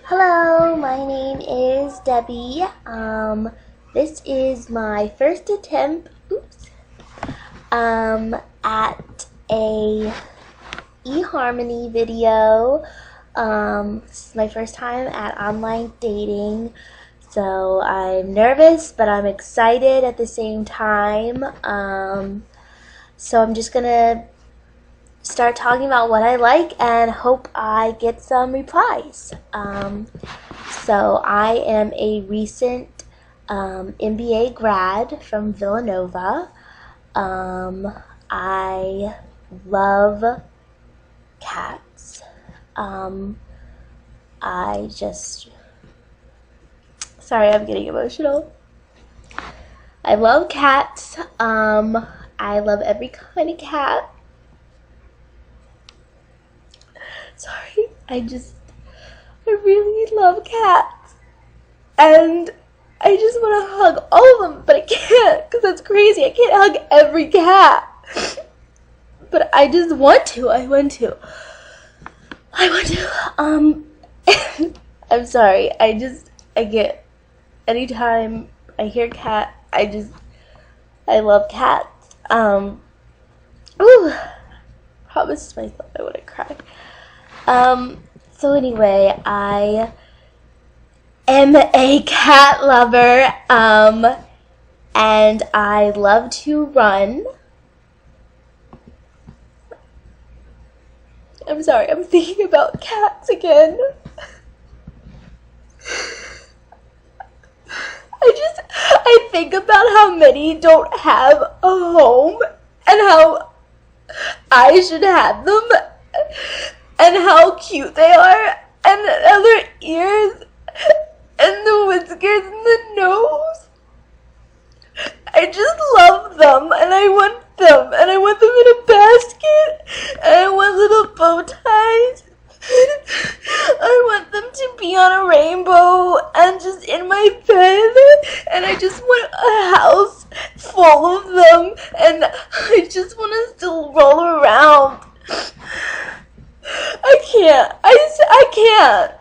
Hello, my name is Debbie. This is my first attempt, at a eHarmony video. This is my first time at online dating, so I'm nervous, but I'm excited at the same time. So I'm just gonna start talking about what I like and hope I get some replies. So I am a recent MBA grad from Villanova. I love cats. Sorry, I'm getting emotional. I love cats. I love every kind of cat. Sorry, I really love cats, and I just want to hug all of them, but I can't, because that's crazy. I can't hug every cat, but I just want to. I want to. I'm sorry, I get, anytime I hear cat, I love cats. Promised myself I wouldn't cry. So anyway, I am a cat lover, and I love to run. I'm sorry, I'm thinking about cats again. I think about how many don't have a home, and how I should have them, and how cute they are, and their ears, and the whiskers, and the nose. I just love them, and I want them, and I want them in a basket, and I want little bow ties. I want them to be on a rainbow, and just in my bed, and I just want a house full of them, and I just want to still roll around. I can't.